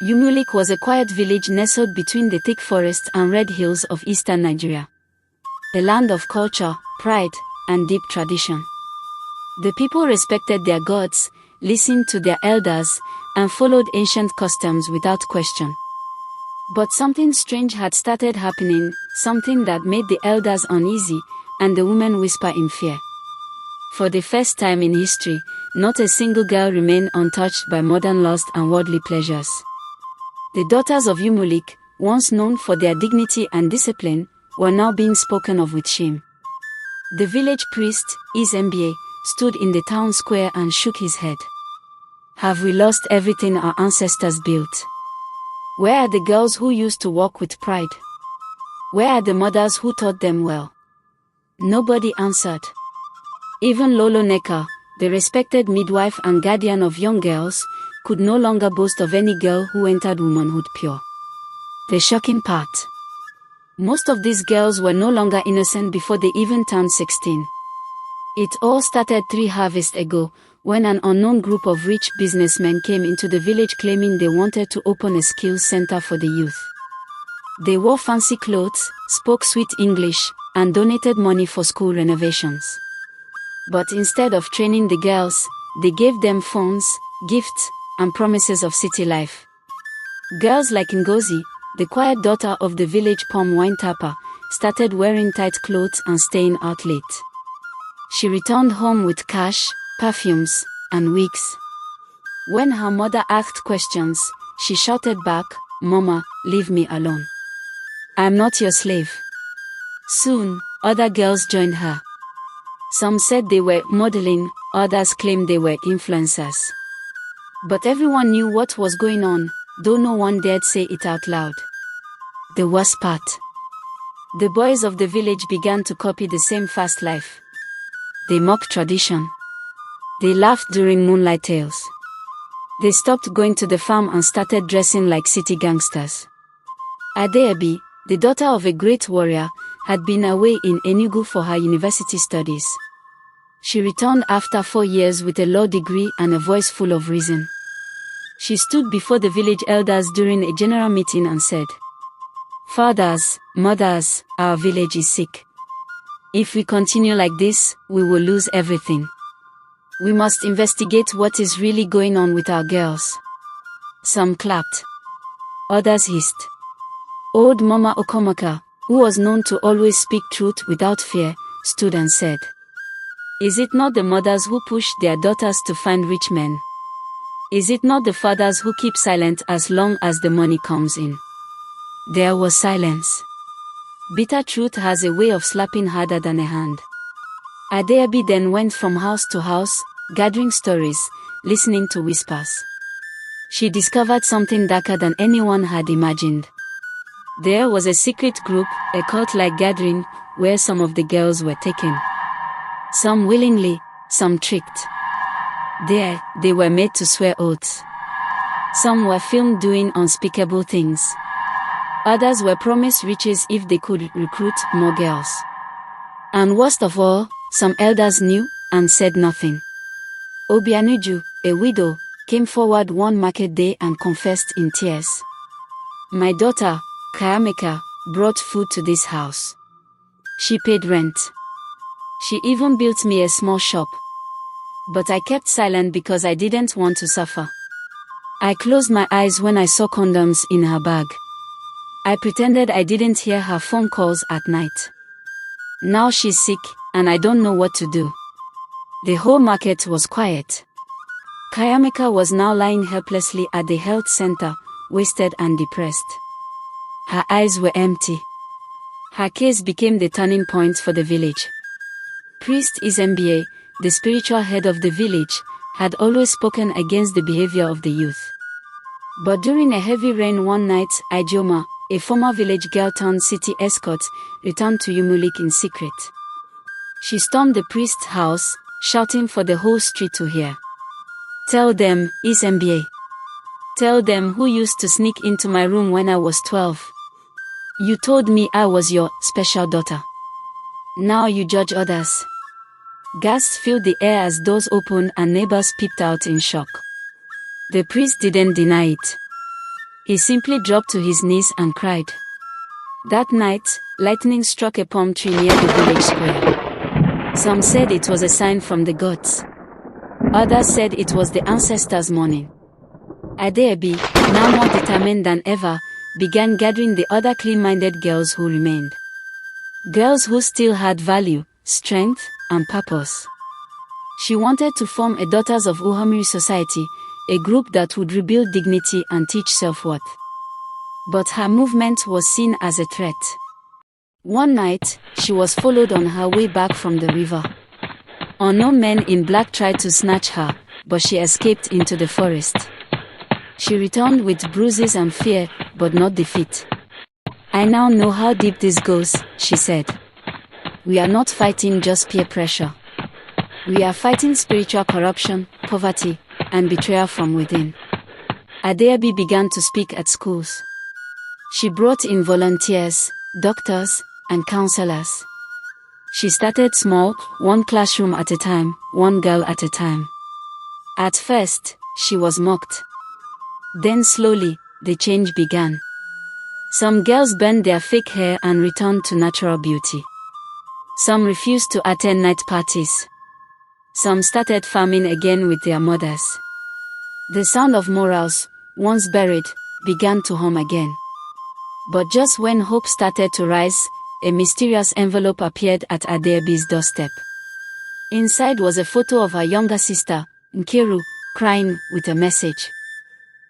Umueleke was a quiet village nestled between the thick forests and red hills of eastern Nigeria. A land of culture, pride, and deep tradition. The people respected their gods, listened to their elders, and followed ancient customs without question. But something strange had started happening, something that made the elders uneasy, and the women whisper in fear. For the first time in history, not a single girl remained untouched by modern lust and worldly pleasures. The daughters of Umueleke, once known for their dignity and discipline, were now being spoken of with shame. The village priest, Isembie, stood in the town square and shook his head. Have we lost everything our ancestors built? Where are the girls who used to walk with pride? Where are the mothers who taught them well? Nobody answered. Even Lolo Neka, the respected midwife and guardian of young girls, could no longer boast of any girl who entered womanhood pure. The shocking part. Most of these girls were no longer innocent before they even turned 16. It all started 3 harvests ago, when an unknown group of rich businessmen came into the village claiming they wanted to open a skills center for the youth. They wore fancy clothes, spoke sweet English, and donated money for school renovations. But instead of training the girls, they gave them phones, gifts, and promises of city life. Girls like Ngozi, the quiet daughter of the village palm wine tapper, started wearing tight clothes and staying out late. She returned home with cash, perfumes, and wigs. When her mother asked questions, she shouted back, "Mama, leave me alone. I'm not your slave." Soon, other girls joined her. Some said they were modeling, others claimed they were influencers. But everyone knew what was going on, though no one dared say it out loud. The worst part. The boys of the village began to copy the same fast life. They mocked tradition. They laughed during moonlight tales. They stopped going to the farm and started dressing like city gangsters. Adaobi, the daughter of a great warrior, had been away in Enugu for her university studies. She returned after 4 years with a law degree and a voice full of reason. She stood before the village elders during a general meeting and said, "Fathers, mothers, our village is sick. If we continue like this, we will lose everything. We must investigate what is really going on with our girls." Some clapped. Others hissed. Old Mama Okomaka, who was known to always speak truth without fear, stood and said, "Is it not the mothers who push their daughters to find rich men? Is it not the fathers who keep silent as long as the money comes in?" There was silence. Bitter truth has a way of slapping harder than a hand. Adaobi then went from house to house, gathering stories, listening to whispers. She discovered something darker than anyone had imagined. There was a secret group, a cult-like gathering, where some of the girls were taken. Some willingly, some tricked. There, they were made to swear oaths. Some were filmed doing unspeakable things. Others were promised riches if they could recruit more girls. And worst of all, some elders knew, and said nothing. Obianuju, a widow, came forward one market day and confessed in tears. "My daughter, Kayameka, brought food to this house. She paid rent. She even built me a small shop. But I kept silent because I didn't want to suffer. I closed my eyes when I saw condoms in her bag. I pretended I didn't hear her phone calls at night. Now she's sick, and I don't know what to do." The whole market was quiet. Kayameka was now lying helplessly at the health center, wasted and depressed. Her eyes were empty. Her case became the turning point for the village. Priest Isembie, the spiritual head of the village, had always spoken against the behavior of the youth. But during a heavy rain one night, Ijeoma, a former village girl turned city escort, returned to Umueleke in secret. She stormed the priest's house, shouting for the whole street to hear. "Tell them, Isembie. Tell them who used to sneak into my room when I was 12. You told me I was your special daughter. Now you judge others." Gasps filled the air as doors opened and neighbors peeped out in shock. The priest didn't deny it. He simply dropped to his knees and cried. That night, lightning struck a palm tree near the village square. Some said it was a sign from the gods. Others said it was the ancestors' mourning. Adaobi, now more determined than ever, began gathering the other clean-minded girls who remained. Girls who still had value, strength, and purpose. She wanted to form a Daughters of Umueleke society, a group that would rebuild dignity and teach self-worth. But her movement was seen as a threat. One night, she was followed on her way back from the river. Unknown men in black tried to snatch her, but she escaped into the forest. She returned with bruises and fear, but not defeat. I now know how deep this goes, she said. We are not fighting just peer pressure. We are fighting spiritual corruption, poverty, and betrayal from within. Adaobi began to speak at schools. She brought in volunteers, doctors, and counselors. She started small, one classroom at a time, one girl at a time. At first, she was mocked. Then slowly, the change began. Some girls burned their fake hair and returned to natural beauty. Some refused to attend night parties. Some started farming again with their mothers. The sound of morals, once buried, began to hum again. But just when hope started to rise, a mysterious envelope appeared at Adaobi's doorstep. Inside was a photo of her younger sister, Nkiru, crying with a message.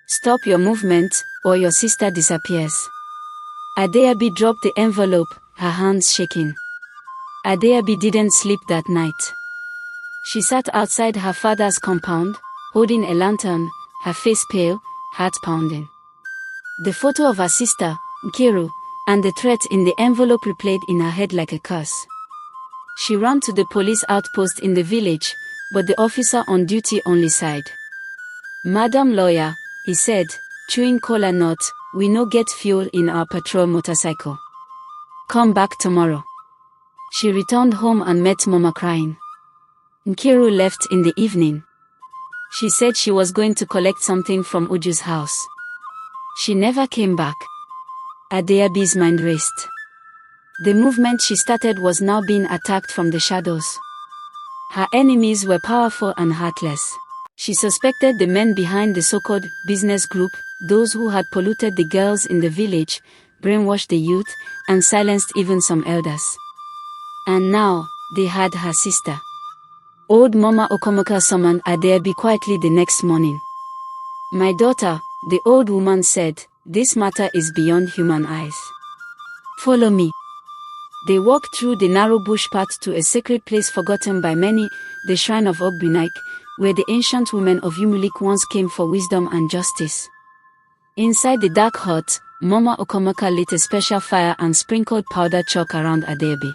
Stop your movement, or your sister disappears. Adaobi dropped the envelope, her hands shaking. Adaobi didn't sleep that night. She sat outside her father's compound, holding a lantern, her face pale, heart pounding. The photo of her sister, Nkiru, and the threat in the envelope replayed in her head like a curse. She ran to the police outpost in the village, but the officer on duty only sighed. Madam Lawyer, he said, chewing cola nut, we no get fuel in our patrol motorcycle. Come back tomorrow. She returned home and met Mama crying. Nkiru left in the evening. She said she was going to collect something from Uju's house. She never came back. Adaobi's mind raced. The movement she started was now being attacked from the shadows. Her enemies were powerful and heartless. She suspected the men behind the so-called business group, those who had polluted the girls in the village, brainwashed the youth, and silenced even some elders. And now, they had her sister. Old Mama Okomoka summoned Adaobi quietly the next morning. My daughter, the old woman said, this matter is beyond human eyes. Follow me. They walked through the narrow bush path to a sacred place forgotten by many, the shrine of Ogbinaik, where the ancient women of Umueleke once came for wisdom and justice. Inside the dark hut, Mama Okomoka lit a special fire and sprinkled powdered chalk around Adaobi.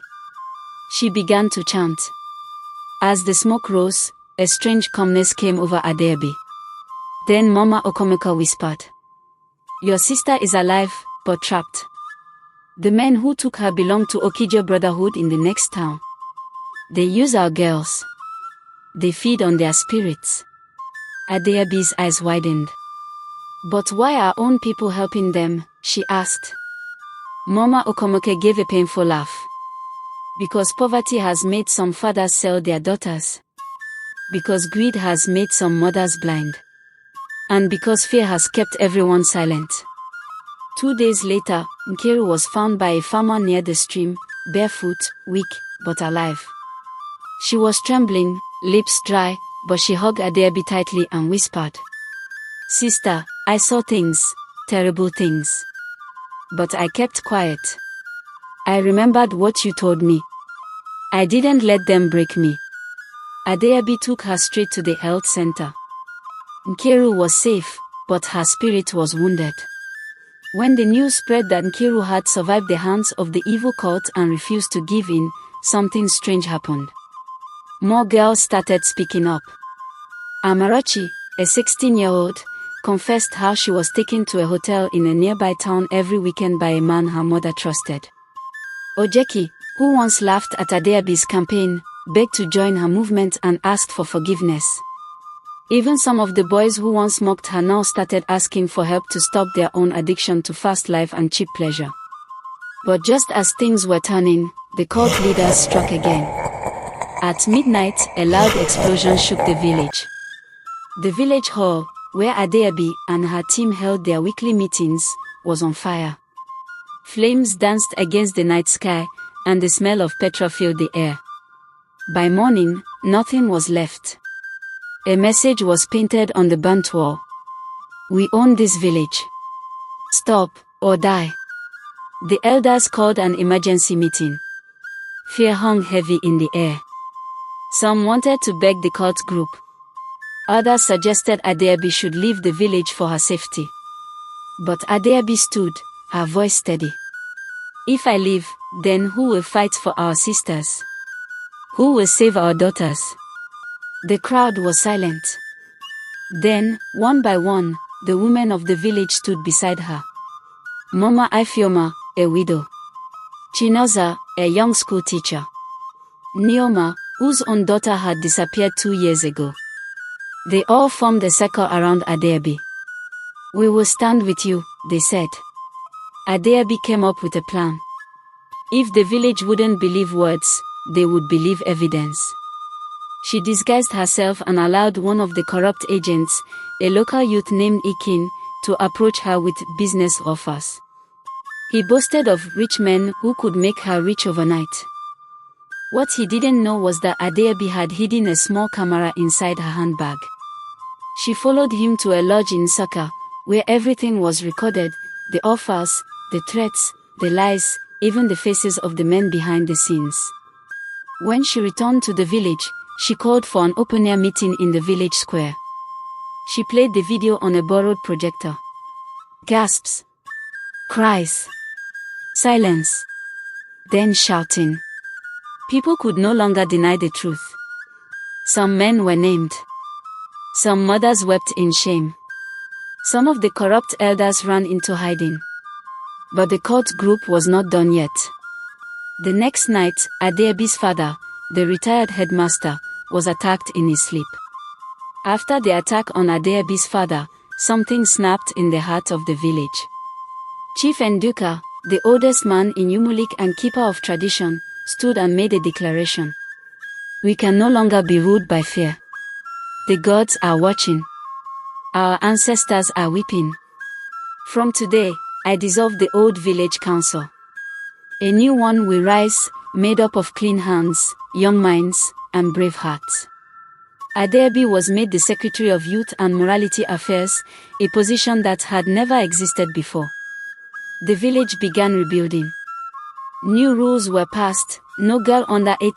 She began to chant. As the smoke rose, a strange calmness came over Adaobi. Then Mama Okomoka whispered, your sister is alive, but trapped. The men who took her belong to Okijo Brotherhood in the next town. They use our girls. They feed on their spirits. Adaobi's eyes widened. But why are our own people helping them? She asked. Mama Okomoke gave a painful laugh. Because poverty has made some fathers sell their daughters. Because greed has made some mothers blind. And because fear has kept everyone silent. 2 days later, Nkiru was found by a farmer near the stream, barefoot, weak, but alive. She was trembling, lips dry, but she hugged Adaobi tightly and whispered, Sister, I saw things, terrible things. But I kept quiet. I remembered what you told me. I didn't let them break me. Adaobi took her straight to the health center. Nkiru was safe, but her spirit was wounded. When the news spread that Nkiru had survived the hands of the evil cult and refused to give in, something strange happened. More girls started speaking up. Amarachi, a 16-year-old, confessed how she was taken to a hotel in a nearby town every weekend by a man her mother trusted. Ojeki, who once laughed at Adaobi's campaign, begged to join her movement and asked for forgiveness. Even some of the boys who once mocked her now started asking for help to stop their own addiction to fast life and cheap pleasure. But just as things were turning, the cult leaders struck again. At midnight, a loud explosion shook the village. The village hall, where Adaobi and her team held their weekly meetings, was on fire. Flames danced against the night sky, and the smell of petrol filled the air. By morning, nothing was left. A message was painted on the burnt wall. "We own this village. Stop, or die." The elders called an emergency meeting. Fear hung heavy in the air. Some wanted to beg the cult group. Others suggested Adaobi should leave the village for her safety. But Adaobi stood, her voice steady. "If I leave, then who will fight for our sisters? Who will save our daughters?" The crowd was silent. Then, one by one, the women of the village stood beside her. Mama Ifeoma, a widow. Chinoza, a young school teacher. Neoma, whose own daughter had disappeared 2 years ago. They all formed a circle around Adaobi. "We will stand with you," they said. Adaobi came up with a plan. If the village wouldn't believe words, they would believe evidence. She disguised herself and allowed one of the corrupt agents, a local youth named Ikin, to approach her with business offers. He boasted of rich men who could make her rich overnight. What he didn't know was that Adaobi had hidden a small camera inside her handbag. She followed him to a lodge in Saka, where everything was recorded, the offers, the threats, the lies, even the faces of the men behind the scenes. When she returned to the village, she called for an open-air meeting in the village square. She played the video on a borrowed projector. Gasps. Cries. Silence. Then shouting. People could no longer deny the truth. Some men were named. Some mothers wept in shame. Some of the corrupt elders ran into hiding. But the cult group was not done yet. The next night, Adaobi's father, the retired headmaster, was attacked in his sleep. After the attack on Adaobi's father, something snapped in the heart of the village. Chief Nduka, the oldest man in Umueleke and keeper of tradition, stood and made a declaration. "We can no longer be ruled by fear. The gods are watching. Our ancestors are weeping. From today, I dissolve the old village council. A new one will rise, made up of clean hands, young minds, and brave hearts." Adaobi was made the Secretary of Youth and Morality Affairs, a position that had never existed before. The village began rebuilding. New rules were passed: no girl under 8